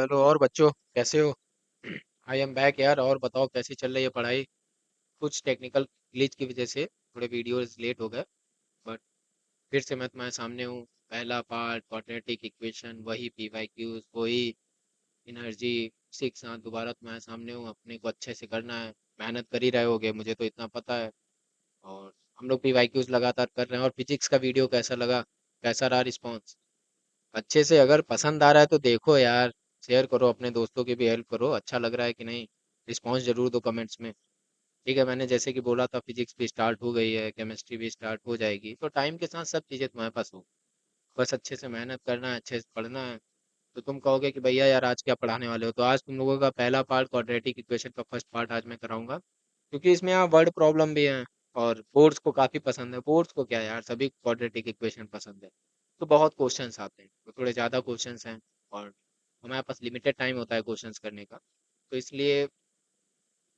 Hello और बच्चों कैसे हो? आई एम बैक यार। और बताओ कैसी चल रही है पढ़ाई? कुछ टेक्निकल ग्लिच की वजह से थोड़े वीडियोस लेट हो गए, बट फिर से मैं तुम्हारे सामने हूँ। पहला पार्ट क्वाड्रेटिक इक्वेशन, वही पी वाई क्यूज, वही एनर्जी 6। हाँ, दोबारा तुम्हारे सामने हूँ। अपने को अच्छे से करना है। मेहनत कर ही रहे होगे, मुझे तो इतना पता है। और हम लोग पी वाई क्यूज लगातार कर रहे हैं। और फिजिक्स का वीडियो कैसा लगा? कैसा रहा रिस्पॉन्स? अच्छे से अगर पसंद आ रहा है तो देखो यार, शेयर करो, अपने दोस्तों की भी हेल्प करो। अच्छा लग रहा है कि नहीं? रिस्पॉन्स जरूर दो कमेंट्स में। ठीक है, मैंने जैसे कि बोला था, फिजिक्स भी स्टार्ट हो गई है, केमिस्ट्री भी स्टार्ट हो जाएगी, तो टाइम के साथ सब चीज़ें तुम्हारे पास हो। बस अच्छे से मेहनत करना है, अच्छे से पढ़ना है। तो तुम कहोगे कि भैया यार आज क्या पढ़ाने वाले हो, तो आज तुम लोगों का पहला पार्ट क्वाड्रेटिक इक्वेशन का फर्स्ट पार्ट आज मैं कराऊंगा, क्योंकि इसमें यहाँ वर्ड प्रॉब्लम भी है। और बोर्ड्स को काफ़ी पसंद है। बोर्ड्स को क्या यार, सभी क्वाड्रेटिक इक्वेशन पसंद है। तो बहुत क्वेश्चंस आते हैं, तो थोड़े ज़्यादा क्वेश्चंस हैं। और हमारे पास लिमिटेड टाइम होता है क्वेश्चंस करने का। तो इसलिए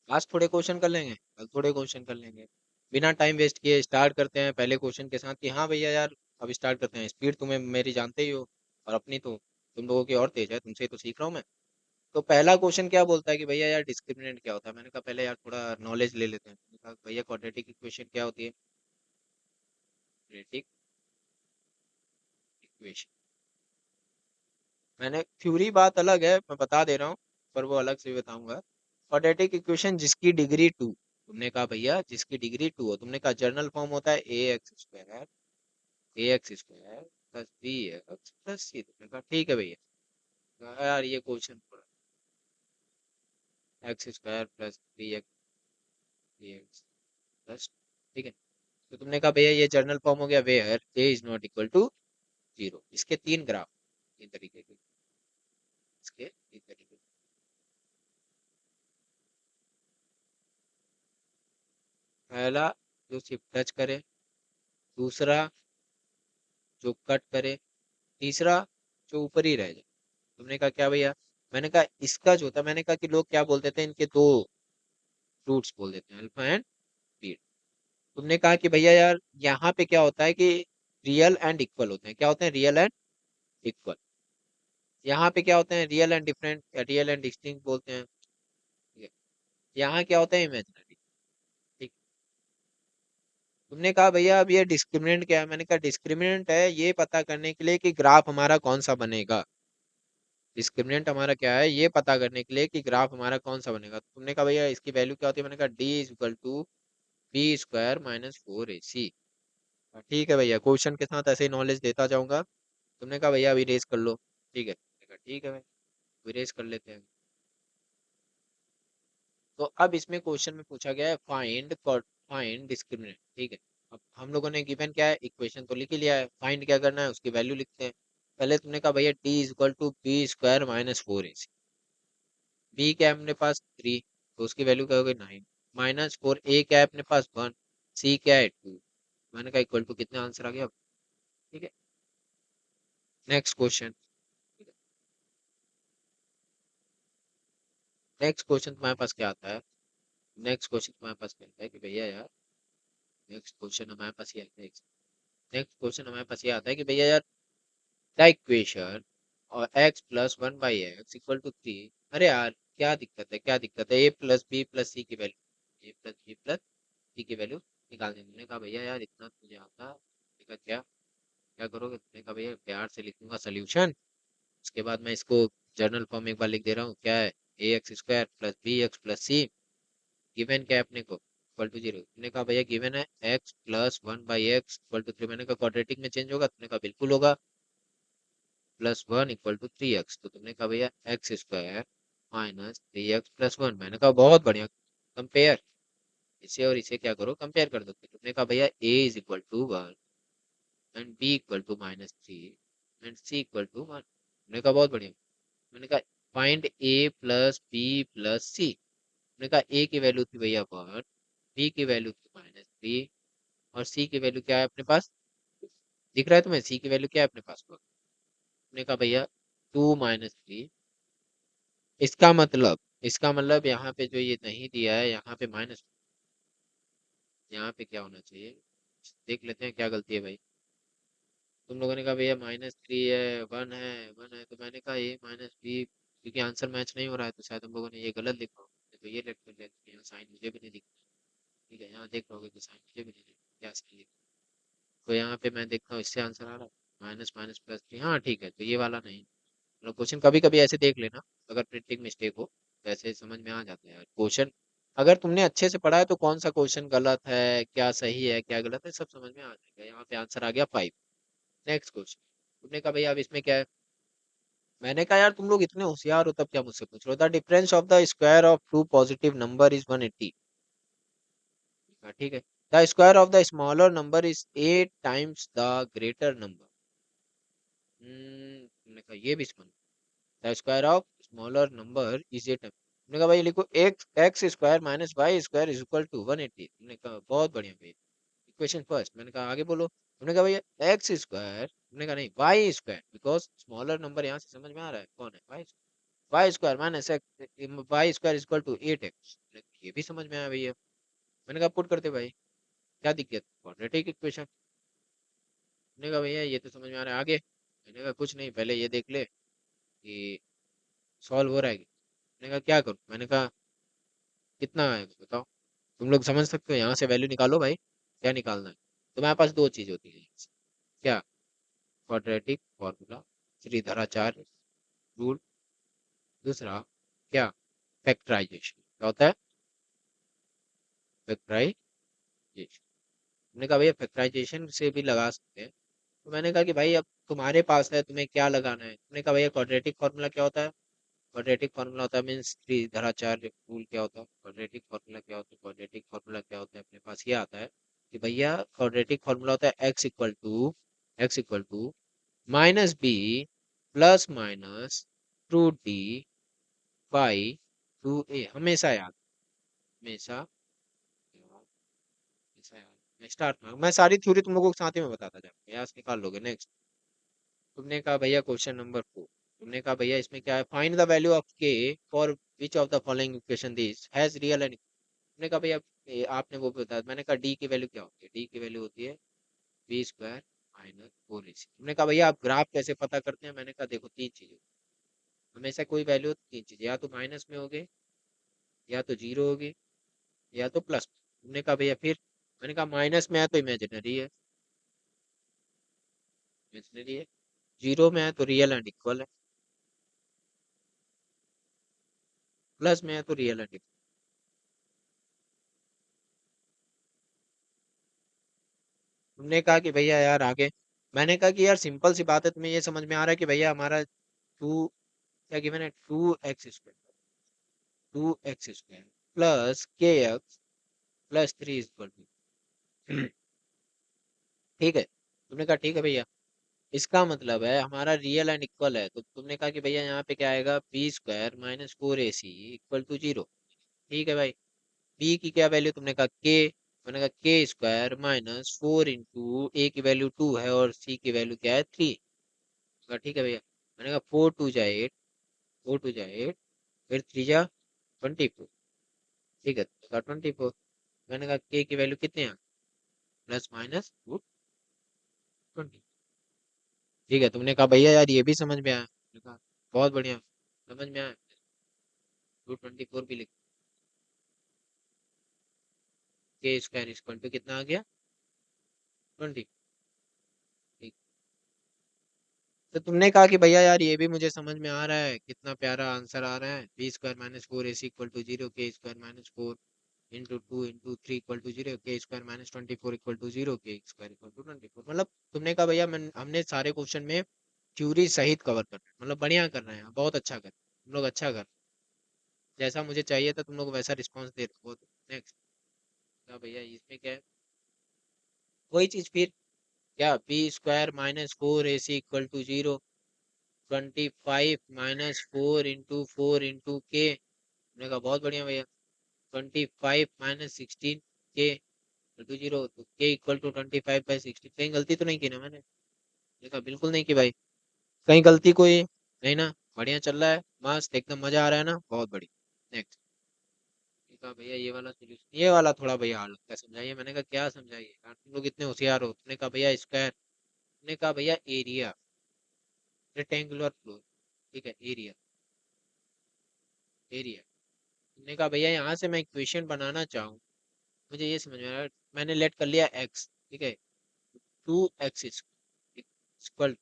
आज थोड़े क्वेश्चन कर लेंगे, कल थोड़े क्वेश्चन कर लेंगे। बिना टाइम वेस्ट किए स्टार्ट करते हैं पहले क्वेश्चन के साथ कि हाँ भैया यार, अब स्टार्ट करते हैं। स्पीड तुम्हें मेरी जानते ही हो, और अपनी तो तुम लोगों की और तेज है, तुमसे ही तो सीख रहा हूँ मैं। तो पहला क्वेश्चन क्या बोलता है कि भैया यार डिस्क्रिमिनेंट क्या होता है? मैंने कहा पहले यार थोड़ा नॉलेज ले लेते हैं। मैंने कहा भैया क्वाड्रेटिक इक्वेशन क्या होती है? क्वाड्रेटिक इक्वेशन, मैंने थ्योरी बात अलग है, मैं बता दे रहा हूँ, पर वो अलग से बताऊंगा। क्वाड्रेटिक इक्वेशन जिसकी डिग्री टू, तुमने कहा भैया जिसकी डिग्री टू हो, तुमने कहा जर्नल फॉर्म होता है a x square, a x square plus b x plus c. तुमने कहा ठीक है भैया। कहा, यार ये question x square plus b x plus, ठीक है। तो तुमने कहा भैया ये जर्नल फॉर्म हो गया where A is not equal to zero. इसके तीन ग्राफ, तीन तरीके के, इसके तीन तरीके। पहला जो सिर्फ टच करे, दूसरा जो कट करे, तीसरा जो ऊपर ही रह जाए। तुमने कहा क्या भैया? मैंने कहा इसका जो था, मैंने कहा कि लोग क्या बोलते थे, इनके दो रूट्स बोल देते हैं, अल्फा एंड बीटा। तुमने कहा कि भैया यार यहाँ पे क्या होता है कि रियल एंड इक्वल होते हैं। क्या होते हैं? Real and equal. यहाँ पे क्या होते हैं? रियल एंड डिफरेंट या रियल एंड डिस्टिंक्ट बोलते हैं। ठीक है। यहाँ क्या होता है? इमेजिनरी। ठीक। तुमने कहा भैया अब ये डिस्क्रिमिनेंट क्या है? मैंने कहा डिस्क्रिमिनेंट है ये पता करने के लिए कि ग्राफ हमारा कौन सा बनेगा। डिस्क्रिमिनेंट हमारा क्या है ये पता करने के लिए कि ग्राफ हमारा कौन सा बनेगा। तो तुमने कहा भैया इसकी वैल्यू क्या होती है? मैंने कहा d is equal to B square minus four A c. ठीक है भैया, क्वेश्चन के साथ ऐसे ही नॉलेज देता जाऊंगा। तुमने कहा भैया अभी रेस कर लो। ठीक है, मैंने कहा ठीक है भाई, अभी रेस कर लेते हैं। तो अब इसमें क्वेश्चन में पूछा गया है फाइंड डिस्क्रिमिनेंट। ठीक है। अब हम लोगों ने गिवन क्या है, इक्वेशन तो लिख ही लिया है, फाइंड क्या करना है उसकी वैल्यू लिखते हैं। पहले तुमने कहा भैया D is equal to B square minus four A C. B क्या है अपने पास? थ्री, तो उसकी वैल्यू क्या होगी? नाइन। माइनस फोर, ए क्या है अपने पास? वन। सी क्या है? टू। मैंने कहा इक्वल टू कितने, आंसर आ गया। ठीक है। Next question. नेक्स्ट क्वेश्चन तुम्हारे पास क्या आता है? नेक्स्ट क्वेश्चन तुम्हारे पास क्या आता है कि भैया यार, नेक्स्ट क्वेश्चन हमारे पास ये आता है, नेक्स्ट क्वेश्चन हमारे पास ये आता है कि भैया यार द इक्वेशन और x plus one by x equal to three. अरे यार क्या दिक्कत है, क्या दिक्कत है? A plus B plus C की value, A plus B plus C की वैल्यू निकालने। तुमने कहा भैया यार इतना तुझे आता, मैंने कहा क्या क्या करोगे? तुमने कहा भैया प्यार से लिखूंगा सोल्यूशन, उसके बाद मैं इसको जर्नल फॉर्म एक बार लिख दे रहा हूँ। क्या है? A x square plus b x plus c, given क्या है अपने को? Equal to zero. तुमने कहा भैया गिवन है x plus one by x equal to three. मैंने कहा क्वाड्रेटिक में चेंज होगा? तुमने कहा बिल्कुल होगा। Plus one equal to three x. तो तुमने कहा भैया x square minus three x plus one. मैंने कहा बहुत बढ़िया। कंपेयर, इसे और इसे क्या करो, कंपेयर कर दो। तुमने कहा भैया A is equal to one and B equal to minus three and C equal to one. मैंने कहा बहुत बढ़िया। मैंने कहा find A plus B plus C. मैंने कहा ए की वैल्यू थी भैया वन, बी की वैल्यू थी माइनस थ्री, और सी की वैल्यू क्या है अपने पास? दिख रहा है तुम्हें? सी की वैल्यू क्या है अपने पास? मैंने कहा भैया टू माइनस थ्री। इसका मतलब यहाँ पे जो ये नहीं दिया है, यहाँ पे माइनस, यहाँ पे क्या होना चाहिए? देख लेते हैं क्या गलती है भाई। तुम लोगों ने कहा भैया माइनस थ्री है, वन है, वन है, तो मैंने कहा ए माइनस बी क्योंकि आंसर मैच नहीं हो रहा है तो शायद हम लोगों ने ये गलत लिखा हो। तो ये लिख कर यहाँ साइन मुझे भी नहीं दिख रहा। ठीक है, यहाँ देख रहोगे तो साइन मुझे भी नहीं दिख रहा, क्या सही है। तो यहाँ पे मैं देखता हूँ इससे आंसर आ रहा है, माइनस माइनस प्लस थ्री, हाँ ठीक है, तो ये वाला नहीं। मतलब क्वेश्चन कभी कभी ऐसे देख लेना, अगर प्रिंटिंग मिस्टेक हो तो ऐसे समझ में आ जाता है यार क्वेश्चन। अगर तुमने अच्छे से पढ़ा है तो कौन सा क्वेश्चन गलत है, क्या सही है, क्या गलत है, सब समझ में आ जाएगा। यहाँ पे आंसर आ गया 5। Next question. तुमने कहा भैया अब इसमें क्या है। मैंने कहा यार तुम लोग इतने होशियार हो तब क्या मुझसे पूछ रहे हो। The difference of the square of two positive number is 180। ठीक है। The square of the smaller number is 8 times the greater number. तुमने कहा ये भी समझ। The square of smaller number is 8। तुमने कहा भाई लिखो x x square minus y square is equal to 180। तुमने कहा बहुत बढ़िया भाई। Equation first. मैंने कहा आगे बोलो। तुमने कहा भैया एक्स स्क्वायर, तुमने कहा नहीं y square, because smaller number यहाँ से समझ में आ रहा है कौन है, y. Y square minus x, y square is equal to 8x। ये भी समझ में आया भैया। मैंने कहा पुट करते भाई, क्या दिक्कत, क्वाड्रेटिक इक्वेशन। मैंने कहा भैया ये तो समझ में आ रहा है, आगे। मैंने कहा कुछ नहीं, पहले ये देख ले कि सॉल्व हो रहा है कि। मैंने कहा क्या करूं। मैंने कहा कितना आएगा बताओ। तुम लोग समझ सकते हो, यहाँ से वैल्यू निकालो भाई, क्या निकालना है। तुम्हारे पास दो चीज होती है, क्या, क्वाड्रेटिक फॉर्मूला, श्रीधराचार्य रूल। दूसरा क्या, फैक्टराइजेशन। क्या होता है, फैक्टराइजेशन। हमने कहा भैया फैक्टराइजेशन से भी लगा सकते हैं। तो मैंने कहा कि भाई अब तुम्हारे पास है, तुम्हें क्या लगाना है। तुमने कहा भैया क्वाड्रेटिक फॉर्मूला क्या होता है। क्वाड्रेटिक फॉर्मूला होता है मीन्स त्रिधराचार्य रूल क्या होता है। क्वाड्रेटिक फॉर्मूला क्या होता है, क्वाड्रेटिक फॉर्मूला क्या होता है, अपने पास ये आता है कि भैया क्वाड्रेटिक फॉर्मूला होता है x equal to minus b plus minus two d by two a. हमेशा याद, हमेशा याद, हमेशा याद। मैं स्टार्ट में मैं सारी थ्योरी तुम लोगों को साथ ही में बताता जाऊंगा, यहाँ से निकाल लोगे। नेक्स्ट। तुमने कहा भैया क्वेश्चन नंबर 4। तुमने कहा भैया इसमें क्या है, फाइंड द वैल्यू ऑफ के for which of the following equation this has real and. तुमने कहा भैया आपने वो भी बताया। मैंने कहा डी की वैल्यू क्या होती है। डी की वैल्यू होती है बी स्क्वायर माइनस 4ac। तुमने कहा भैया आप ग्राफ कैसे पता करते हैं। मैंने कहा देखो तीन चीजें, हमेशा कोई वैल्यू हो तो तीन चीजें, या तो माइनस में होगे, या तो जीरो होगी, या तो प्लस। तुमने कहा भैया फिर। मैंने कहा माइनस में है तो इमेजिनरी है, इमेजिनरी है। जीरो में है तो रियल एंड इक्वल है, प्लस में है तो रियल एंड इक्वल। तुमने कहा कि भैया यार आगे। मैंने कहा कि यार सिंपल सी बात है, तुम्हें ये समझ में आ रहा है कि भैया हमारा टू, क्या गिवन है, 2x square, 2x square plus kx plus 3 equal to. ठीक है। तुमने कहा ठीक है भैया, इसका मतलब है हमारा रियल एंड इक्वल है, तो तुमने कहा कि भैया यहाँ पे क्या आएगा, b square minus 4ac equal to 0। ठीक है भाई। बी की क्या वैल्यू, तुमने कहा के। मैंने कहा के स्क्वायर माइनस 4 इंटू ए की वैल्यू 2 है और सी की वैल्यू क्या है 3। कहा ठीक है भैया। मैंने कहा 4 2 जा 8, 4 2 जा 8, फिर 3 जा 24। ठीक है, तो 24। मैंने कहा के की वैल्यू कितने हैं, प्लस माइनस 220। ठीक है। तुमने कहा भैया यार ये भी समझ में आया। मैंने कहा बहुत बढ़िया, समझ में आया। 224 भी लिख। के स्क्वायर इक्वल टू कितना आ गया, 20। ठीक। तो तुमने कहा कि भैया यार ये भी मुझे समझ में आ रहा है, कितना प्यारा आंसर आ रहा है। B square minus 4ac equal to 0, k square minus 4 into 2 into 3 equal to 0, k square minus 24 equal to 0, k square equal to 24। मतलब तुमने कहा भैया हमने सारे क्वेश्चन में थ्योरी सहित कवर कर, मतलब बढ़िया कर रहे हैं, बहुत अच्छा कर तुम लोग, अच्छा कर। जैसा मुझे चाहिए था तुम लोग वैसा रिस्पॉन्स दे रहे हो। नेक्स्ट। क्या भैया इसमें क्या है, वही चीज फिर, क्या b square minus 4ac equal to 0, 25 minus 4 into मैंने कहा बहुत बढ़िया भैया। 25 माइनस 16 के टू 0, तो के इक्वल टू 25/16। कहीं गलती तो नहीं की ना मैंने। देखा बिल्कुल नहीं की भाई, कहीं गलती कोई नहीं ना। बढ़िया चल रहा है, मस्त एकदम, मजा आ रहा है ना, बहुत बढ़िया। नेक्स्ट। कहा भैया ये वाला सोल्यूशन, ये वाला थोड़ा भैया हार्ड लगता है, समझाइए। मैंने कहा क्या समझाइए यार, तुम लोग इतने होशियार हो। तुमने कहा भैया स्क्वायर, तुमने कहा भैया एरिया, रेक्टेंगुलर फ्लोर। ठीक है, एरिया एरिया। तुमने कहा भैया यहाँ से मैं इक्वेशन बनाना चाहूँ, मुझे ये समझ में आया, मैंने लेट कर लिया एक्स, ठीक है, 2x इक्वल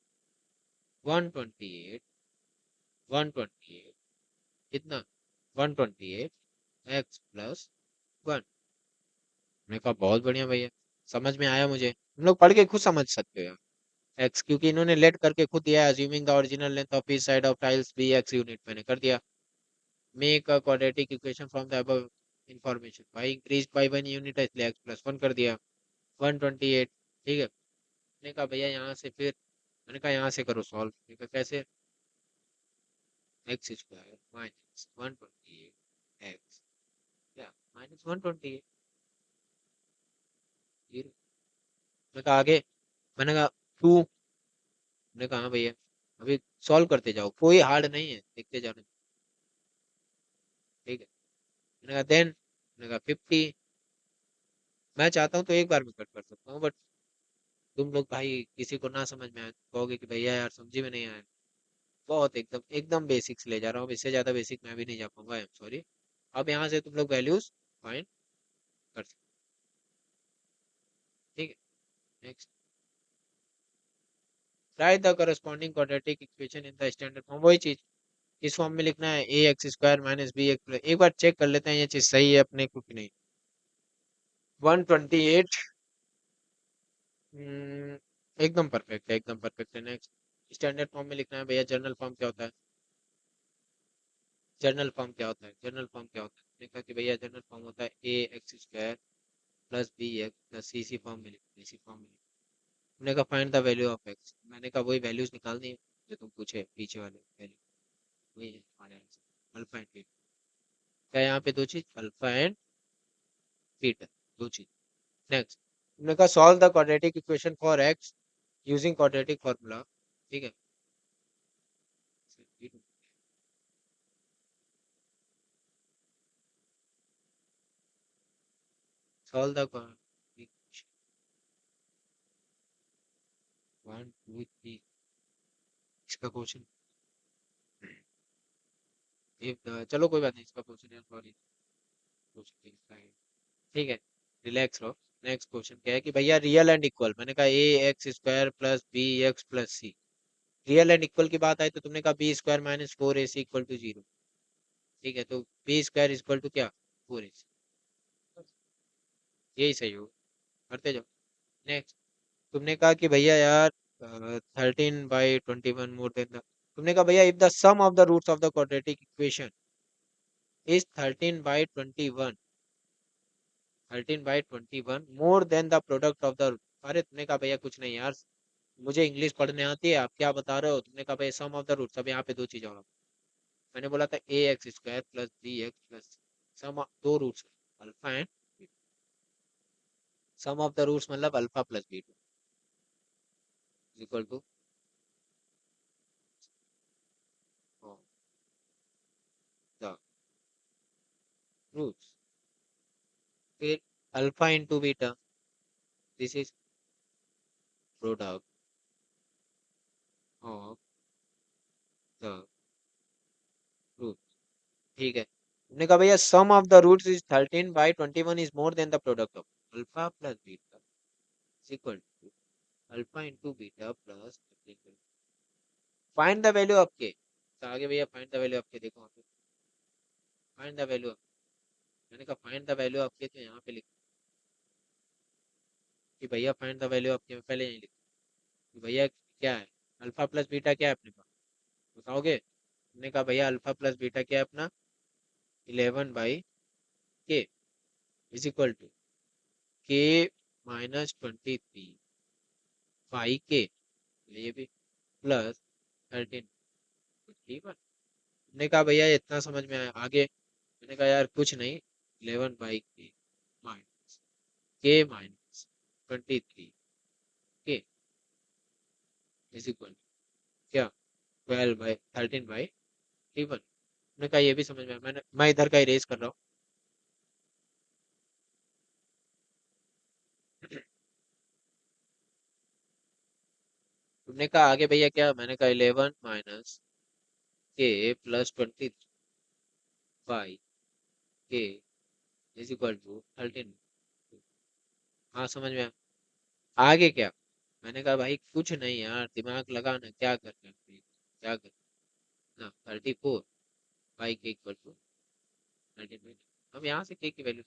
128, 128 कितना, 128 x+1। मैंने कहा बहुत बढ़िया भैया, समझ में आया मुझे, हम लोग पढ़ के खुद समझ सकते हो एक्स, क्योंकि इन्होंने लेट करके खुद दिया है, assuming the original length of each side of tiles be x unit, मैंने कर दिया। Make a quadratic equation from the above information by increase by 1 unit, इसलिए x+1 कर दिया 128, ठीक है। मैंने कहा भैया यहाँ से फिर, मैंने कहा यहाँ से करो सॉल्व, मैंने कहा कैसे, x² माइनस 128 एक्स, क्या -128, मैंने कहा आगे, मैंने कहा 2, मैंने कहा हाँ भैया, अभी सॉल्व करते जाओ, कोई हार्ड नहीं है, देखते जाने, ठीक है। मैंने कहा देन, मैंने कहा 50, मैं चाहता हूँ तो एक बार में कट कर सकता हूँ, बट तुम लोग भाई किसी को ना समझ में आए तो कहोगे कि भैया यार समझी में नहीं आया, बहुत एकदम एकदम बेसिक्स ले जा रहा हूँ, इससे ज्यादा बेसिक मैं भी नहीं जा पाऊंगा, आई एम सॉरी। अब यहाँ से तुम लोग वैल्यूज फाइंड कर सकते, ठीक है। Next, right the corresponding quadratic equation in the standard form, वही चीज इस फॉर्म में लिखना है, ax² minus B x plus, एक बार चेक कर लेते हैं ये चीज सही है अपने को कि नहीं। 128, एकदम परफेक्ट है, एकदम परफेक्ट है। नेक्स्ट, स्टैंडर्ड फॉर्म में लिखना है भैया, जनरल फॉर्म क्या होता है, जनरल फॉर्म क्या होता है, जनरल फॉर्म क्या होता है, मैंने कहा कि भैया जनरल फॉर्म होता है ax² plus b x plus c, form में लिखना है, इसी फॉर्म में। मैंने कहा find the value of x, मैंने कहा वही वैल्यूज निकालनी है जो तुम पूछे पीछे वाले वैल्यू, वही है हमारे आंसर, अल्फा एंड बीटा। क्या यहाँ पे दो चीज, अल्फा एंड बीटा, दो चीज। नेक्स्ट, हमने कहा solve the quadratic equation for x using quadratic formula, ठीक है। सॉल्व द इक्वेशन 1 2 3, इसका क्वेश्चन, चलो कोई बात नहीं, इसका क्वेश्चन है सॉरी, ठीक है, रिलैक्स रहो। नेक्स्ट क्वेश्चन क्या है कि भैया रियल एंड इक्वल, मैंने कहा ax² plus b x plus c, real and equal की बात आई तो तुमने कहा b² minus 4ac equal to 0, ठीक है, तो b² इक्वल टू क्या, 4ac, यही सही होगा, करते जाओ। नेक्स्ट, तुमने कहा कि भैया यार 13/21 मोर देन द, तुमने कहा भैया if the sum of the roots of the quadratic equation is 13/21, 13/21 more than the product of the, अरे तुमने कहा भैया कुछ नहीं यार, मुझे इंग्लिश पढ़ने आती है, आप क्या बता रहे हो, तुमने कहा भाई सम ऑफ द रूट्स, अब यहाँ पे दो चीजें और, मैंने बोला था ax² plus b x plus, sum दो roots, alpha and sum of the roots मतलब alpha plus beta equal to the roots, फिर alpha into beta, this is product of the root, ठीक है। हमने कहा भैया sum of the roots is 13/21 is more than the product of alpha plus beta equal to alpha into beta plus, find the value of k, तो आगे भैया find the value of के, देखो फाइंड द वैल्यू, मैंने कहा find the value of k, तो यहाँ पे लिख कि भैया फाइंड द वैल्यू ऑफ के, मैं पहले यहीं लिख कि भैया क्या है, अल्फा प्लस बीटा क्या है अपने पास, बताओगे, हमने कहा भैया अल्फा प्लस बीटा क्या है अपना, 11/k इज इक्वल टू के -23/k, ये भी प्लस 13, ठीक है। हमने कहा भैया इतना समझ में आया, आगे मैंने कहा यार कुछ नहीं, 11/k माइनस -23 के इज इक्वल क्या, 12/13/11, मैंने कहा ये भी समझ में आया, मैं इधर का इरेज कर रहा हूँ। तुमने कहा आगे भैया क्या, मैंने कहा 11 माइनस के प्लस 23, बाई के इज इक्वल टू 13। हाँ समझ में आया। आगे क्या? मैंने कहा भाई कुछ नहीं यार, दिमाग लगाना, क्या करना है भाई, क्या करना ना, 34 बाई के इक्वल टू 13। हम यहाँ से के की वैल्यू,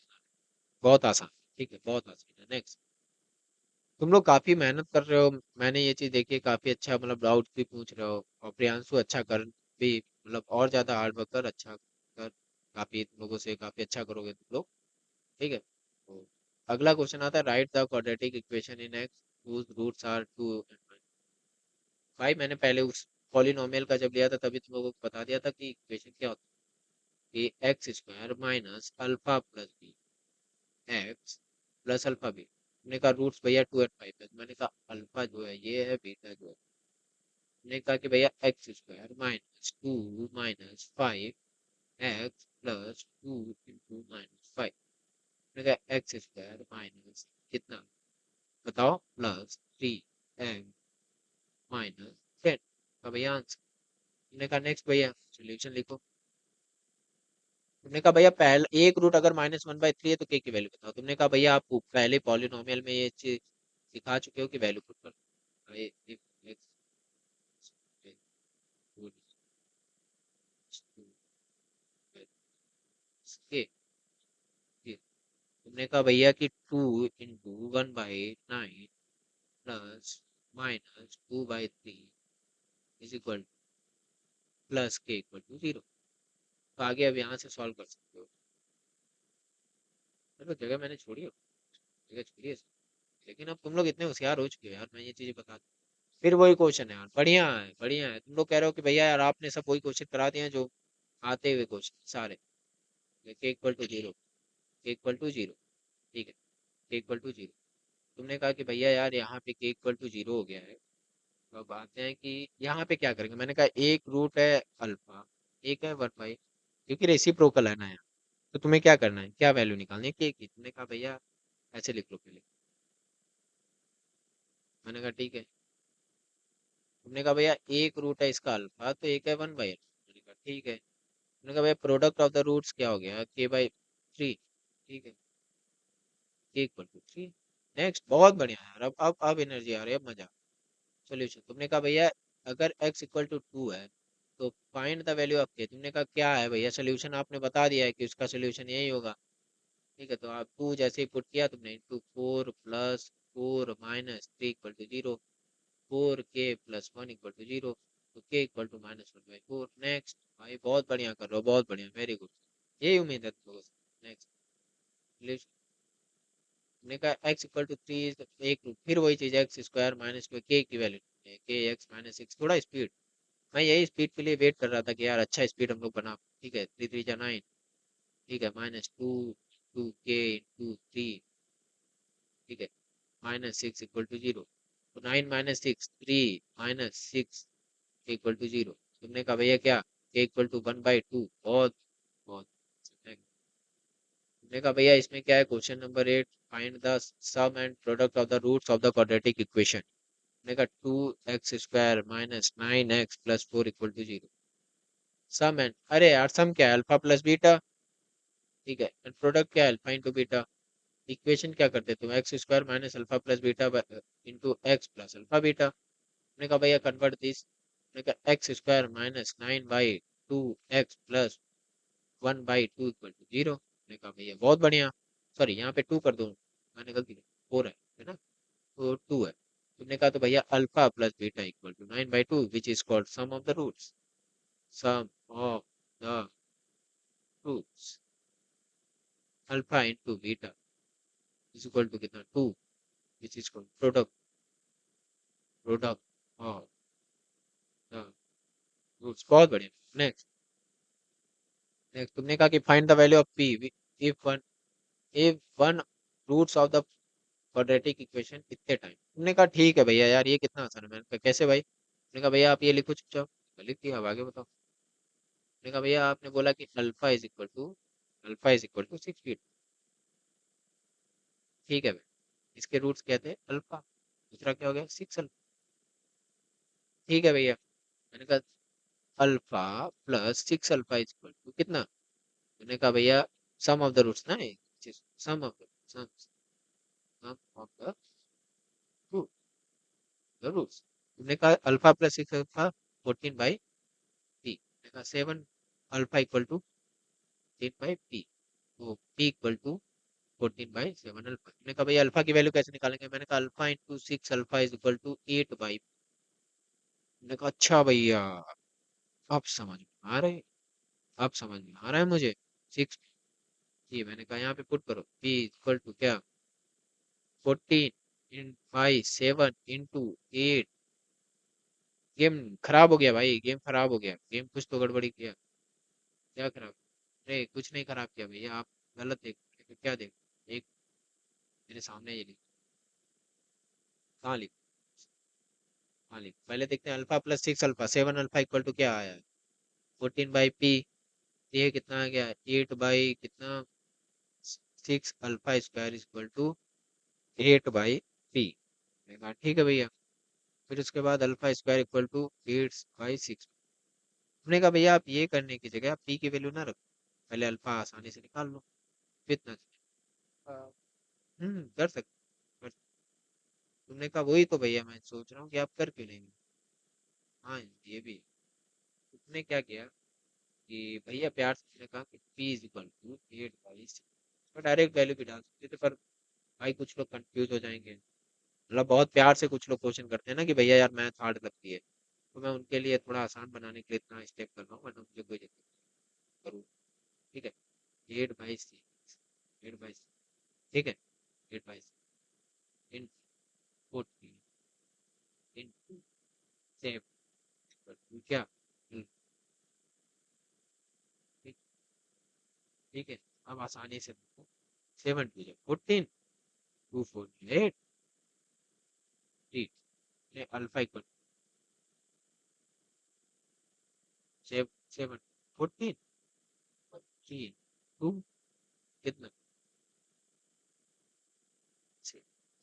बहुत आसान। ठीक है, बहुत आसान है। नेक्स्ट, तुम लोग काफी मेहनत कर रहे हो, मैंने ये चीज देखी है, काफी अच्छा मतलब डाउट भी पूछ रहे हो, और प्रियांशु अच्छा कर भी, मतलब और ज्यादा हार्ड वर्क कर, अच्छा कर, काफी तुम लोगों से काफी अच्छा करोगे तुम लोग। ठीक है, तो अगला क्वेश्चन आता है, right the quadratic equation in x whose roots are 2 and 1। भाई मैंने पहले उस पॉलिनोमियल का जब लिया था तभी तुम लोगों को बता दिया था कि इक्वेशन क्या होता है, कि x square minus alpha plus b, x plus alpha b. मैंने कहा रूट्स भैया 2 और 5 है, तो मैंने कहा अल्फा जो है ये है, बीटा जो है, मैंने कहा कि भैया x square minus 2 minus 5 x plus 2 into -5। मैंने कहा एक्स स्क्वायर माइनस कितना, बताओ, +3 एक्स -10 का भैया आंसर। तुमने कहा नेक्स्ट भैया सोल्यूशन लिखो। तुमने कहा भैया पहले एक रूट अगर -1/3 है तो के की वैल्यू बताओ। तुमने कहा भैया आप पहले पॉलिनोमियल में ये चीज सिखा चुके हो कि वैल्यू पुट कर। भाई, if x is equal to के, तुमने कहा भैया कि 2 × 1/9 प्लस -2/3 इज इक्वल प्लस के इक्वल टू 0। तो आगे अब यहाँ से सॉल्व कर सकते हो। चलो जगह मैंने छोड़ी हो, जगह छोड़ी है, लेकिन अब तुम लोग इतने होशियार हो चुके हो यार, मैं ये चीजें बता दूं। फिर वही क्वेश्चन है यार, बढ़िया है बढ़िया है। तुम लोग कह रहे हो कि भैया यार आपने सब वही क्वेश्चन करा दिए हैं जो आते हुए क्वेश्चन सारे, के इक्वल टू जीरो, के इक्वल टू जीरो। ठीक है, के इक्वल टू जीरो। तुमने कहा कि भैया यार यहाँ पे के इक्वल टू जीरो हो गया है, तो अब आते हैं कि यहाँ पे क्या करेंगे। मैंने कहा एक रूट है अल्फा, एक है 1/, क्योंकि रेसिप्रोकल है ना यहाँ, तो तुम्हें क्या करना है, क्या वैल्यू निकालनी है के की। तुमने कहा भैया ऐसे लिख लो पहले। मैंने कहा ठीक है। तुमने कहा भैया एक रूट है इसका अल्फा, तो एक है 1/। मैंने कहा ठीक है। तुमने कहा भैया प्रोडक्ट ऑफ द रूट्स क्या हो गया, के/3। ठीक है, के इक्वल टू 3। नेक्स्ट, बहुत बढ़िया यार, अब एनर्जी आ रही है, अब मजा। सोल्यूशन, तुमने कहा भैया अगर x इक्वल टू 2 है तो फाइंड द वैल्यू ऑफ के। तुमने कहा क्या है भैया सोल्यूशन, आपने बता दिया है कि उसका सोल्यूशन यही होगा। ठीक है, तो आप 2 जैसे ही पुट किया तुमने, इंटू 4 + 4 - 3 = 0, 4k + 1 = 0, तो k = -1/4। नेक्स्ट भाई, बहुत बढ़िया कर रहे हो, बहुत बढ़िया, वेरी गुड। यही उम्मीद है तुम लोगों से। नेक्स्ट, हमने कहा x इक्वल टू 3, एक फिर वही चीज, एक्स स्क्वायर माइनस के की वैल्यू के x - 6। थोड़ा स्पीड, मैं यही स्पीड के लिए वेट कर रहा था कि यार अच्छा स्पीड हम लोग बना। ठीक है, 3 × 3 = 9। ठीक है, -2 2k × 3। ठीक है, -6 = 0, तो 9 - 6 3 -6 = 0। तुमने कहा भैया क्या, k = 1/2। बहुत बहुत, तुमने कहा भैया इसमें क्या है, question number 8, find the sum and product of the roots of the quadratic equation. तुमने कहा 2x² - 9x + 4 = 0। सम एंड, अरे यार सम क्या है, अल्फा प्लस बीटा। ठीक है, एंड प्रोडक्ट क्या है, अल्फा इंटू बीटा। इक्वेशन क्या करते तुम, x² - alpha plus beta into x plus alpha beta. मैंने कहा भैया कन्वर्ट दिस। मैंने कहा x² - 9/2x प्लस 1/2 = 0। मैंने कहा भैया बहुत बढ़िया। सॉरी, यहाँ पे 2 कर दो, मैंने गलती की, 4 है ना, तो 2 है। तुमने कहा तो भैया alpha plus beta equal to 9/2 which is called sum of the roots. Sum of the roots alpha into beta is equal to कितना, 2, which is called product, product of the roots. बहुत बढ़िया। नेक्स्ट, नेक्स्ट तुमने कहा कि find the value of p if one roots of the quadratic equation इतने time. तुमने कहा ठीक है भैया यार ये कितना आसान है। मैंने कहा कैसे भाई। तुमने कहा भैया आप ये लिखो चुपचाप। लिख दिया, अब आगे बताओ। मैंने कहा भैया आपने बोला कि alpha is equal to 6 feet. ठीक है भाई, इसके रूट्स कहते हैं अल्फा, दूसरा क्या हो गया 6 अल्फा। ठीक है भैया, मैंने कहा alpha plus 6 alpha is equal to कितना, तुमने कहा भैया सम ऑफ द रूट्स ना, sum of the sum of the roots. तुमने कहा alpha plus six alpha 14 by p, मैंने कहा 7 alpha equal to 14 by p, तो p equal to 14 by 7 alpha. मैंने कहा भैया अल्फा की वैल्यू कैसे निकालेंगे, मैंने कहा alpha into 6 alpha is equal to 8 by. मैंने कहा अच्छा भैया, अब समझ में आ रहे, अब समझ में आ रहा है मुझे। 6, ये मैंने कहा यहाँ पे पुट करो, पी इक्वल टू क्या, 14 बाई 7 इंटू 8। गेम खराब हो गया भाई, गेम खराब हो गया, गेम कुछ तो गड़बड़ी किया। क्या खराब, अरे कुछ नहीं खराब किया भैया, आप गलत देख, क्या देख, एक मेरे सामने ये लिख, कहाँ लिख, हाँ लिख, पहले देखते हैं alpha plus 6 alpha, 7 alpha equal to क्या आया है, 14 बाई पी। ये कितना आ गया, 8 बाई कितना, 6 alpha square equal to 8 by p. ठीक है भैया। फिर उसके बाद alpha square equal to 8 by 6। हमने कहा भैया आप ये करने की जगह आप पी की वैल्यू ना रखो, पहले अल्फा आसानी से निकाल लो, फिर इतना। कर सकते, पर तुमने कहा वही तो भैया मैं सोच रहा हूँ कि आप कर क्यों नहीं। हाँ ये भी, तुमने क्या किया कि भैया प्यार से तुमने कहा कि p is equal to 8 by 6, और डायरेक्ट वैल्यू भी डाल सकते थे, पर भाई कुछ लोग कंफ्यूज हो जाएंगे। मतलब बहुत प्यार से कुछ लोग क्वेश्चन करते हैं ना कि भैया यार मैथ हार्ड लगती है, तो मैं उनके लिए थोड़ा आसान बनाने के लिए इतना स्टेप कर रहा हूँ, वरना मुझे कोई दिक्कत नहीं, करूँ। ठीक है, 8 बाई 6, 8 बाई 6, ठीक है, 8 बाई 6 इन 14 इंटू 7 क्या, ठीक, ठीक है। अब आसानी से देखो, 7 2 14, 2 4 8, ठीक है, अल्फा इक्वल 7 14 3 2 कितना,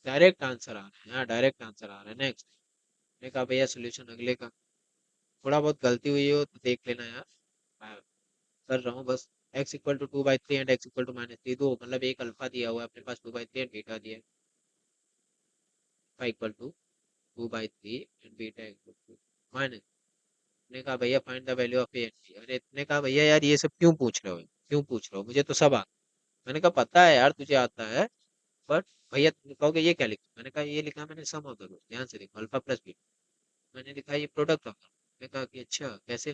डायरेक्ट आंसर आ रहा है, हाँ डायरेक्ट आंसर आ रहा है। नेक्स्ट, मैंने कहा भैया सोल्यूशन अगले का, थोड़ा बहुत गलती हुई हो तो देख लेना यार, मैं कर रहा हूँ बस। x equal to 2 by 3 and x equal to -3, दो मतलब एक अल्फा दिया हुआ है अपने पास 2 बाई 3 एंड बीटा दिया है, alpha equal to 2 by 3 and beta equal to minus. ने कहा भैया find the value of a and b. अरे ने कहा भैया यार ये सब क्यों पूछ रहे हो, क्यों पूछ रहे हो, मुझे तो सब आता। मैंने कहा पता है यार तुझे आता है, बट भैया तुम कहोगे ये क्या लिखा, मैंने कहा ये लिखा मैंने सम ऑफ द रूट्स, ध्यान से देखो अल्फा प्लस बीटा, मैंने लिखा ये प्रोडक्ट ऑफ द। मैंने कहा कि अच्छा कैसे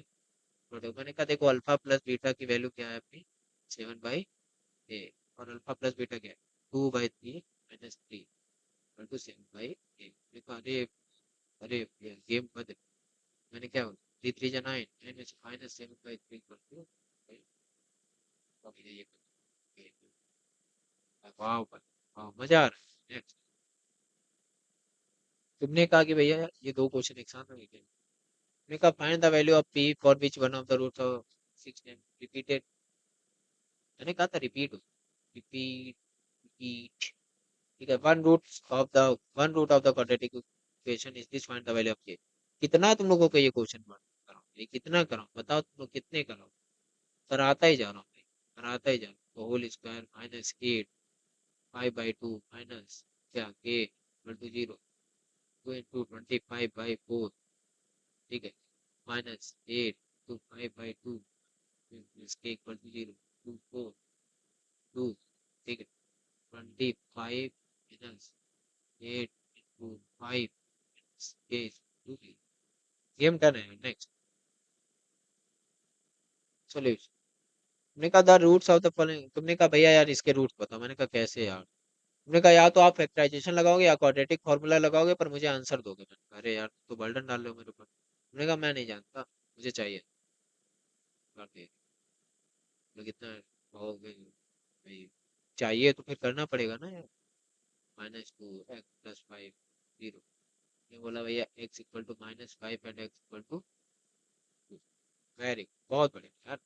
प्रोडक्ट, मैंने कहा देखो अल्फा प्लस बीटा की वैल्यू क्या है अपनी, 7 बाई 8, और अल्फा प्लस बीटा क्या है, 2 बाई 3 - 3 टू 7 बाई 8। देखो अरे, अरे गेम बदल, मैंने क्या, 3 3 जा 9, 9 में से -7 बाई 3 कर दो, ये वाह वाह मजा आ रहा है। Next, तुमने कहा कि भैया ये दो क्वेश्चन एक साथ में लिखे, मैंने कहा find the value of p for which one of the roots of 16 repeated. मैंने कहा था रिपीट, रिपीट रिपीट, ठीक है। One root of the quadratic equation is this, find the value of k. कितना तुम लोगों को ये क्वेश्चन कराओ, ये कितना कराओ बताओ, तुम लोग कितने कराओ, कराता ही जा रहा हूँ भाई, कराता ही जा रहा हूँ। होल स्क्वायर -8 5/2 माइनस क्या के इक्वल टू 0, 2 × 25/4, ठीक है, -8 to 5/2 इसके इक्वल टू 0, 2 4 2, ठीक है, 25 माइनस 8 × 5 के 2। गेम डन है। नेक्स्ट सॉल्यूशन, तुमने कहा the roots of the following, तुमने कहा भैया यार इसके रूट्स बताओ, मैंने कहा कैसे यार, तुमने कहा या तो आप फैक्टराइजेशन लगाओगे या क्वाड्रेटिक फार्मूला लगाओगे पर मुझे आंसर दोगे। मैंने कहा अरे यार तो बर्डन डाल रहे हो मेरे ऊपर। तुमने कहा मैं नहीं जानता, मुझे चाहिए। और दे तो कितना कहोगे भाई, चाहिए तो फिर करना पड़ेगा ना यार। -2 x + 5 0, ये बोला भैया x equal to -5 and x equal to 2। Very बहुत बढ़िया यार,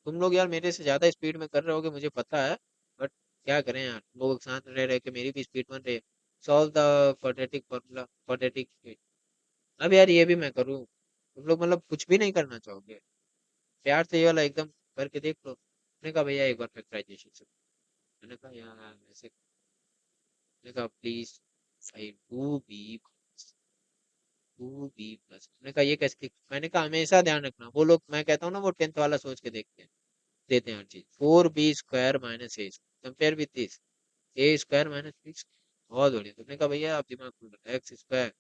तुम लोग यार मेरे से ज्यादा स्पीड में कर रहे होगे मुझे पता है, बट क्या करें यार, तुम लोग साथ रह रहे के मेरी भी स्पीड बन रही है। Solve the quadratic formula, quadratic. अब यार ये भी मैं करूँ, तुम लोग मतलब कुछ भी नहीं करना चाहोगे, प्यार से ये वाला एकदम करके देख लो। मैंने कहा भैया एक बार फैक्टराइजेशन से, मैंने कहा यार ऐसे, मैंने कहा please five two b plus, मैंने कहा ये कैसे मैंने कहा हमेशा ध्यान रखना, वो लोग मैं कहता हूँ ना वो 10th वाला सोच के देखते हैं, देते हैं हर चीज, 4b² minus A compare with this a² minus 6, बहुत बढ़िया। तुमने कहा भैया आप दिमाग खोल, x²,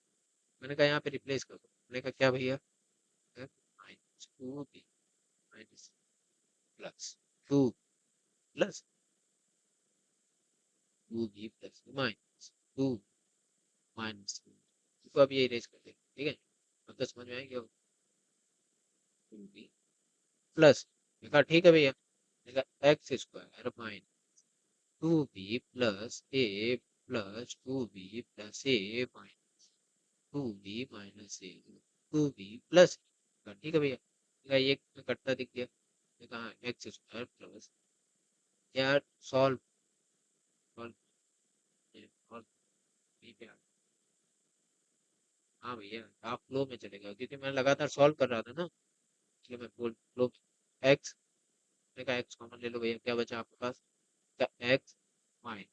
मैंने कहा यहाँ पे रिप्लेस कर दो, मैंने कहा क्या भैया, minus 2b minus plus 2 plus 2b plus minus 2 minus 2, इसको अब ये इरेज कर देंगे, ठीक है, अब तो समझ में आएगी। 2b प्लस, मैंने कहा ठीक है भैया, मैंने कहा x² minus 2b plus a plus 2b plus a minus 2b minus a 2b plus, ठीक है भैया, मैंने कहा ये कटता दिख गया, मैंने कहा x² प्लस, यार सॉल्व सॉल्व सॉल्व, हाँ भैया आप फ्लो में चलेगा, क्योंकि मैं लगातार सॉल्व कर रहा था ना, इसलिए मैं बोल फ्लो। एक्स, मैंने कहा एक्स कॉमन ले लो भैया, क्या बचा आपके पास, एक्स माइन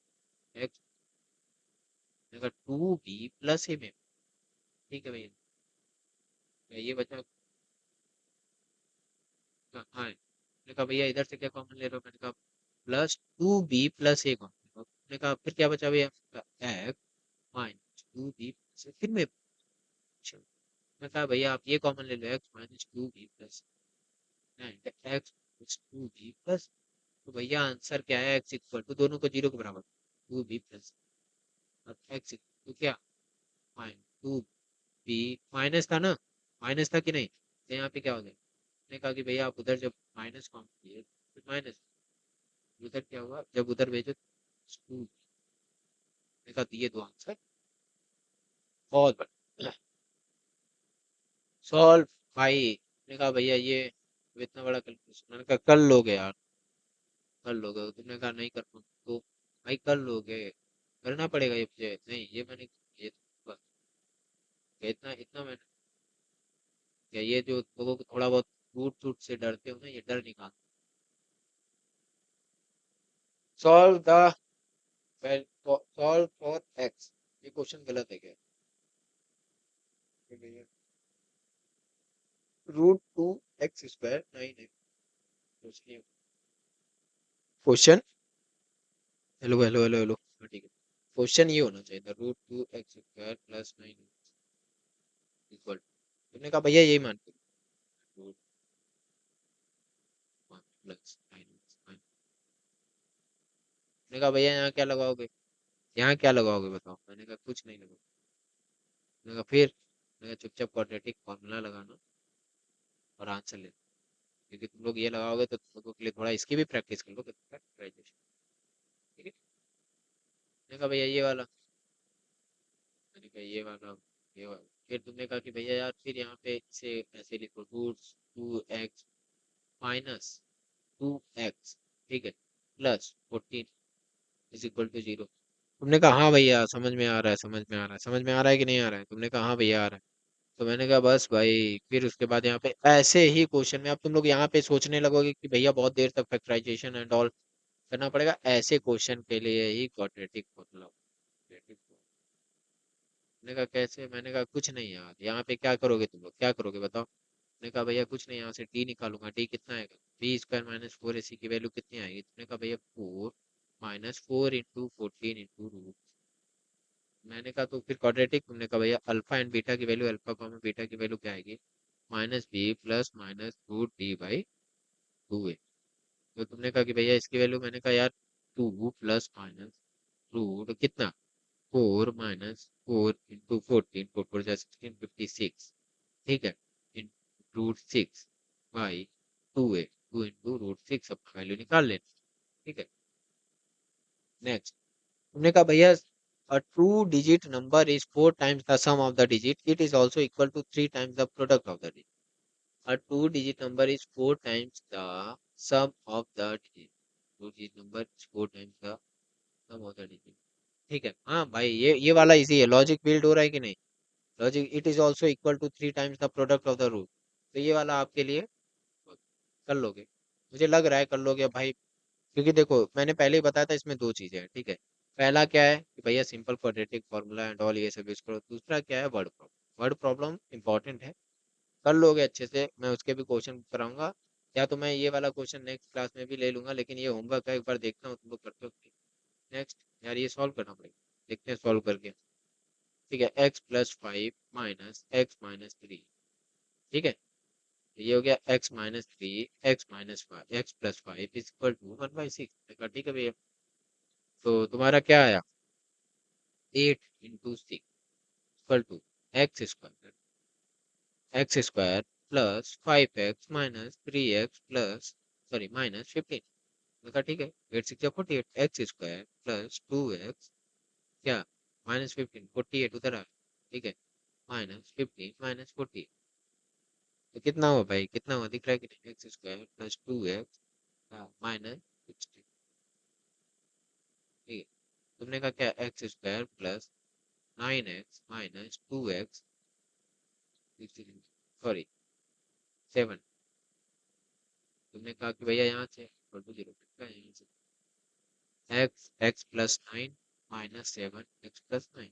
एक्स, मैंने कहा 2b प्लस ए में, ठीक है भैया, ये बचा, हाँ मैंने कहा भैया इधर से क्या कॉमन ले रहे हो, मैंने कहा +2b+a कॉमन, मैंने कहा फिर क्या बचा भैया, एक्स माइनस 2b, फिर मैं अच्छा, मैं कहा भैया आप ये कॉमन ले लो, x-2b प्लस, तो भैया आंसर क्या है, एक्स इक्वल टू दोनों को जीरो के बराबर 2b प्लस, और एक्स इक्वल टू क्या, -2b, माइनस था ना, माइनस था कि नहीं, तो यहाँ पे क्या हो जाएगा, मैंने कहा कि भैया आप उधर जब माइनस काउंट किए फिर माइनस, उधर क्या हुआ जब उधर भेजो 2, मैंने कहा दिए दो आंसर, बहुत बढ़िया सॉल्व भाई, मैंने कहा भैया ये इतना बड़ा कैलकुलेशन, मैंने कहा कर लोगे यार, कर लोगे, तुमने कहा नहीं कर पाऊँ, तो भाई कर लोगे, करना पड़ेगा ये मुझे, नहीं ये मैंने, ये बस, इतना इतना मैंने, क्या ये जो लोगों को थोड़ा बहुत टूट टूट से डरते हो ना, ये डर निकाल, solve the solve for x, ये क्वेश्चन गलत है क्या, √2x² 9 है, question, hello hello hello hello, हाँ, ठीक है, क्वेश्चन ये होना चाहिए था, √2x² +9 इक्वल, तुमने कहा भैया यही मान के, √1 + मैंने कहा भैया यहाँ क्या लगाओगे, यहाँ क्या लगाओगे बताओ, मैंने कहा कुछ नहीं लगा, मैंने कहा फिर, मैंने कहा चुपचाप क्वाड्रेटिक फॉर्मूला लगाना और आंसर ले, क्योंकि तुम लोग ये लगाओगे तो तुम लोगों के लिए थोड़ा इसकी भी प्रैक्टिस कर लो, फैक्टराइजेशन, ठीक है, मैंने कहा भैया ये वाला, मैंने कहा ये वाला, फिर तुमने कहा कि भैया यार फिर यहाँ पे इसे ऐसे लिखो, √2x माइनस 2x, ठीक है, +14 = 0, तुमने कहा हाँ भैया समझ में आ रहा है, समझ में आ रहा है, समझ में आ रहा है कि नहीं आ रहा है, तुमने कहा हाँ भैया आ रहा है, तो मैंने कहा बस भाई, फिर उसके बाद यहाँ पे ऐसे ही क्वेश्चन में अब तुम लोग यहाँ पे सोचने लगोगे कि भैया बहुत देर तक फैक्टराइजेशन एंड ऑल करना पड़ेगा, ऐसे क्वेश्चन के लिए ही क्वाड्रेटिक फॉर्मूला, मैंने कहा कैसे, मैंने कहा कुछ नहीं यार, यहाँ पे क्या करोगे तुम लोग, क्या करोगे बताओ, मैंने कहा भैया कुछ नहीं, यहाँ से डी निकालूंगा, डी कितना आएगा, b² - 4ac की वैल्यू कितनी आएगी, तुमने कहा भैया 4 - 4 × 14 × मैंने कहा तो फिर क्वाड्रेटिक, तुमने कहा भैया अल्फा एंड बीटा की वैल्यू, अल्फा कॉमा बीटा की वैल्यू क्या आएगी, -b + -√d/2a, तो तुमने कहा कि भैया इसकी वैल्यू, मैंने कहा यार 2 + -रूट कितना, 4 - 4 × 14, 4 4 16, 56, ठीक है, इन √6/2a, 2 × √6, अब वैल्यू निकाल लेना, ठीक है, नेक्स्ट, तुमने कहा भैया a two digit number is 4 times the sum of the digit, it is also equal to 3 times the product of the digit, a two digit number is 4 times the sum of the digit, two digit number is 4 times the sum of the digit, ठीक है, हाँ भाई ये वाला easy है, logic build हो रहा है कि नहीं, logic, it is also equal to 3 times the product of the root, तो ये वाला आपके लिए कर लोगे, मुझे लग रहा है कर लोगे भाई, क्योंकि देखो मैंने पहले ही बताया था इसमें दो चीजें हैं, ठीक है। पहला क्या है कि भैया simple quadratic formula and all ये सब यूज करो। दूसरा क्या है, word problem. Word problem important है, कर लोगे अच्छे से, मैं उसके भी क्वेश्चन कराऊंगा। या तो मैं ये वाला क्वेश्चन नेक्स्ट क्लास में भी ले लूंगा, लेकिन ये होमवर्क है, एक बार देखता हूँ तुम लोग करते हो कि नेक्स्ट। यार ये सॉल्व करना पड़ेगा, देखते हैं सॉल्व करके। ठीक है, x+5 - x-3, ठीक है। तो ये हो गया x-3 x-5 x+5 = 1/6। ठीक है भैया, तो तुम्हारा क्या आया, 8 × 6 = x² x² + 5x - 3x sorry -15। देखा, ठीक है। 8 × 6 = 48, x² + 2x क्या, -15, 48 उधर आ, ठीक है। -15 - 40, तो कितना हुआ भाई, कितना हुआ दिख रहा है कि नहीं, x² + 2x -16, ठीक है। तुमने कहा क्या, x² + 9x - 2x, सॉरी 7। तुमने कहा कि भैया यहाँ से इक्वल टू 0 का, यहाँ से x+9 - 7 x+9।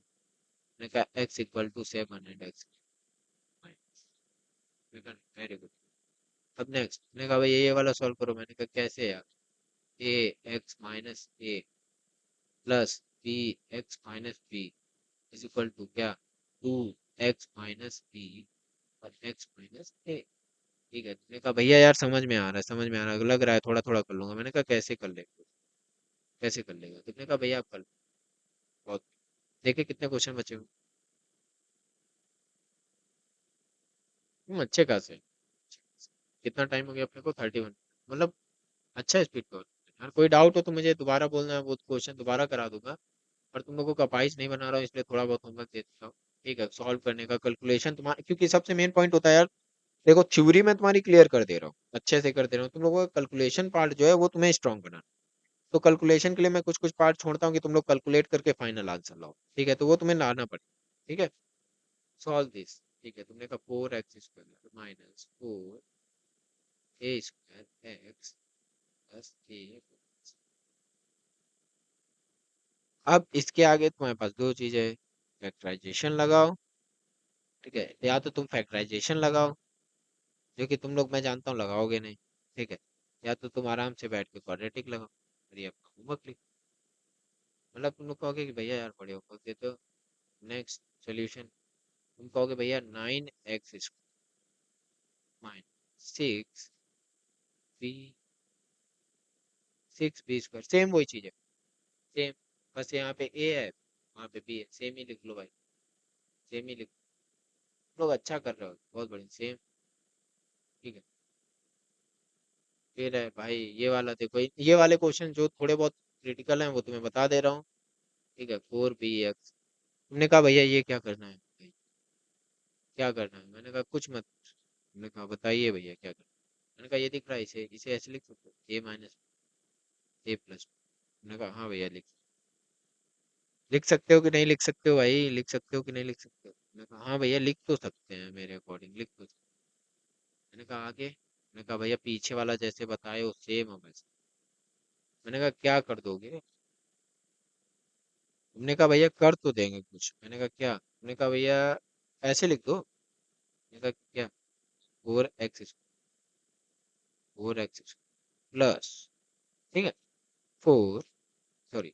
मैंने कहा x = 7 and x minus, very good. अब नेक्स्ट मैंने कहा भाई ये वाला सॉल्व करो। मैंने कहा कैसे यार, a x - a plus b x - b is equal to क्या, 2x - b और x - a, ठीक है। तुमने कहा भैया यार समझ में आ रहा है, समझ में आ रहा है, लग रहा है थोड़ा थोड़ा कर लूंगा। मैंने कहा कैसे कर लेगा, कैसे कर लेगा। तुमने कहा भैया आप कर लो। बहुत, देखिए कितने क्वेश्चन बचे हुए। अच्छे खासे। कितना टाइम हो गया अपने को, 31, मतलब अच्छा स्पीड पे हो। यार कोई डाउट हो तो मुझे दोबारा बोलना है, वो क्वेश्चन दोबारा करा दूंगा। पर तुम लोगों का पाइस नहीं बना रहा हूँ, इसलिए थोड़ा बहुत होमवर्क दे देता हूँ। ठीक है, सॉल्व करने का कैलकुलेशन तुम्हारा, क्योंकि सबसे मेन पॉइंट होता है यार, देखो थ्योरी में तुम्हारी क्लियर कर दे रहा हूँ, अच्छे से कर दे रहा हूँ, तुम लोगों का कैलकुलेशन पार्ट जो है वो तुम्हें स्ट्रॉन्ग बनाना। तो कैलकुलेशन के लिए मैं कुछ कुछ पार्ट छोड़ता हूँ कि तुम लोग कैलकुलेट करके फाइनल आंसर लाओ, ठीक है। तो वो तुम्हें लाना पड़ेगा, ठीक है। सॉल्व दिस, ठीक है। तुमने कहा 4x² -4a² x+a। अब इसके आगे तुम्हारे पास दो चीजें, फैक्टराइजेशन लगाओ, ठीक है। या तो तुम फैक्टराइजेशन लगाओ, जो कि तुम लोग मैं जानता हूँ लगाओगे नहीं, ठीक है। या तो तुम आराम से बैठ के क्वाड्रेटिक लगाओ, और ये आपका होमवर्क लिखो। मतलब तुम लोग कहोगे कि भैया यार बड़े होमवर्क देते हो। नेक्स्ट सोल्यूशन, तुम कहोगे भैया 9x² -6 बी 6b², सेम वही चीज है, सेम। बस यहाँ पे a है, वहाँ पे b है, सेम ही लिख लो भाई, सेम ही लिख। लोग अच्छा कर रहे हो, बहुत बढ़िया, सेम, ठीक है। फिर है भाई ये वाला, देखो ये वाले क्वेश्चन जो थोड़े बहुत क्रिटिकल हैं वो तुम्हें बता दे रहा हूँ, ठीक है। 4bx, तुमने कहा भैया ये क्या करना है भाई, क्या करना है। मैंने कहा कुछ मत, तुमने कहा बताइए भैया क्या करना है। मैंने कहा ये दिख रहा है, इसे इसे ऐसे लिख सकते हो, a - a+। मैंने कहा हाँ भैया लिख सकते हो कि नहीं लिख सकते हो भाई, लिख सकते हो कि नहीं लिख सकते हो। मैंने कहा हाँ भैया लिख तो सकते हैं, मेरे अकॉर्डिंग लिख तो सकते हैं। मैंने कहा आगे, मैंने कहा भैया पीछे वाला जैसे बताए वो सेम है वैसे। मैंने कहा क्या कर दोगे। तुमने कहा भैया कर तो देंगे कुछ। मैंने कहा क्या। तुमने कहा भैया ऐसे लिख दो। मैंने कहा क्या, 4x प्लस, ठीक है, 4 सॉरी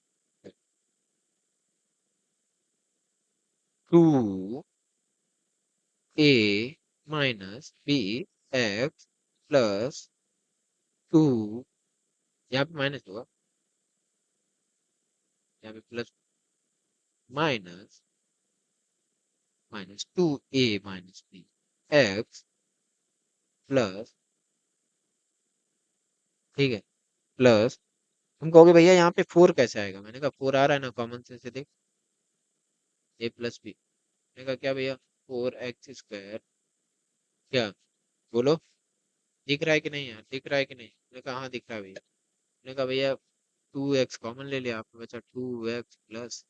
2a - bx + 2, यहाँ पे माइनस होगा, यहाँ पे plus, minus -2a - b x ठीक है, प्लस। तुम कहोगे भैया यहाँ पे 4 कैसे आएगा। मैंने कहा 4 आ रहा है ना, कॉमन सेंस से देख, a + b। मैंने कहा क्या भैया, 4x², क्या, बोलो, दिख रहा है कि नहीं यार, दिख रहा है कि नहीं। मैंने कहा हाँ दिख रहा है भैया। मैंने कहा भैया 2x कॉमन ले लिया आपने, बचा 2x प्लस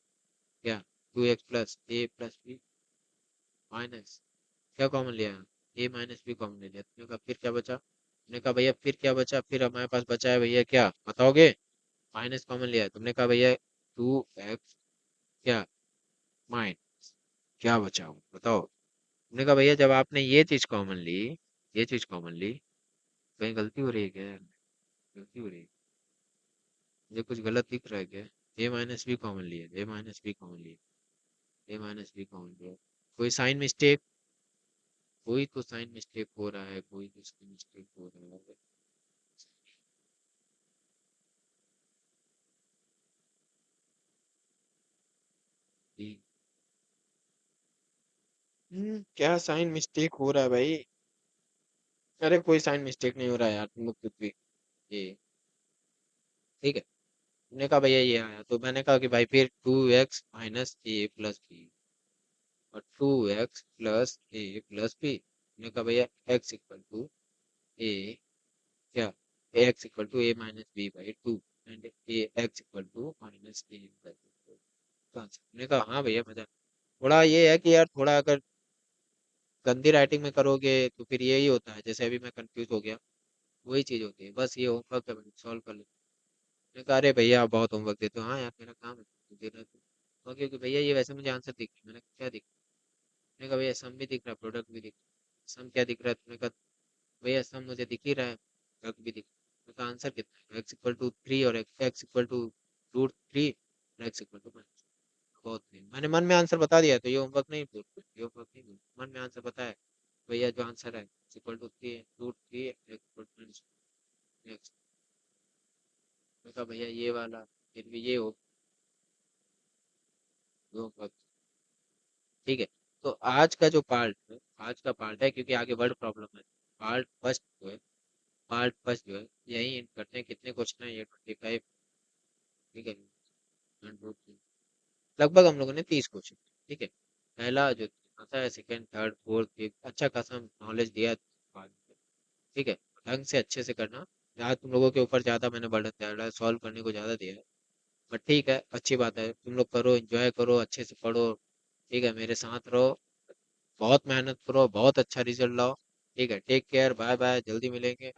क्या, 2x plus a + b minus, क्या कॉमन लिया, a - b कॉमन ले लिया। तुमने कहा फिर क्या बचा, हमने कहा भैया फिर क्या बचा, फिर हमारे पास बचा है भैया क्या बताओगे? माइनस कॉमन लिया है। तुमने कहा भैया 2x क्या माइनस क्या बचा हो बताओ। हमने कहा भैया जब आपने ये चीज कॉमन ली, ये चीज कॉमन ली, कहीं गलती हो रही है क्या? गलती हो रही है? मुझे कुछ गलत दिख रहा है क्या? ए माइनस बी कॉमन लिया, ए माइनस बी कॉमन लिया, ए माइनस बी कॉमन लिया। कोई साइन मिस्टेक? कोई तो साइन मिस्टेक हो रहा है, कोई तो साइन मिस्टेक हो रहा है। जी। क्या साइन मिस्टेक हो रहा है भाई? अरे कोई साइन मिस्टेक नहीं हो रहा है यार, तुम लोग कुछ भी। ये ठीक है। तुमने कहा भैया ये आया, तो मैंने कहा कि भाई फिर 2x minus a plus B, और 2x प्लस ए प्लस बी। मैंने कहा भैया x इक्वल टू ए क्या, x equal to a minus b by two, and a x equal to minus a plus b. मैंने कहा हाँ भैया मजा। थोड़ा ये है कि यार थोड़ा अगर गंदी राइटिंग में करोगे तो फिर यही होता है, जैसे अभी मैं कंफ्यूज हो गया, वही चीज होती है। बस ये होमवर्क है, सॉल्व कर लो। मैंने कहा अरे भैया आप बहुत होमवर्क देते हो। हाँ यार मेरा काम है तो देना तो। और क्योंकि भैया ये वैसे मुझे आंसर दिख रहा है। मैंने कहा क्या दिख रहा है? मैंने कहा भैया सम भी दिख रहा है, प्रोडक्ट भी दिख रहा है। सम क्या दिख रहा है? तुमने कहा भैया सम मुझे दिख ही रहा है, प्रोडक्ट भी दिख रहा है। मैंने कहा आंसर कितना है? एक्स इक्वल टू 3 और एक्स इक्वल टू रूट 3 और एक्स इक्वल टू माइनस। बहुत नहीं, मैंने मन में आंसर बता दिया, तो ये होमवर्क नहीं बोल, ये होमवर्क नहीं बोल, मन में आंसर बताया भैया। जो आंसर है equal to 3 root 3 x equal to minus x. मैं कहा भैया ये वाला फिर भी ये हो, होमवर्क। ठीक है। तो आज का जो पार्ट है, आज का पार्ट है क्योंकि आगे वर्ड प्रॉब्लम है। पार्ट फर्स्ट जो है, पार्ट फर्स्ट जो है यही एंड करते हैं। कितने क्वेश्चन है ये? 25। ठीक है। 1 2 3, लगभग हम लोगों ने 30 क्वेश्चन। ठीक है। पहला जो आता है, सेकंड थर्ड फोर्थ फिफ्थ, अच्छा खासा नॉलेज दिया है बाद में। ठीक है। ढंग से अच्छे से करना। यहाँ तुम लोगों के ऊपर ज्यादा मैंने बर्डन डाला है, सॉल्व करने को ज्यादा दिया है। बट ठीक है, अच्छी बात है, तुम लोग करो, एंजॉय करो, अच्छे से पढ़ो। ठीक है, मेरे साथ रहो, बहुत मेहनत करो, बहुत अच्छा रिजल्ट लाओ। ठीक है, टेक केयर, बाय बाय, जल्दी मिलेंगे।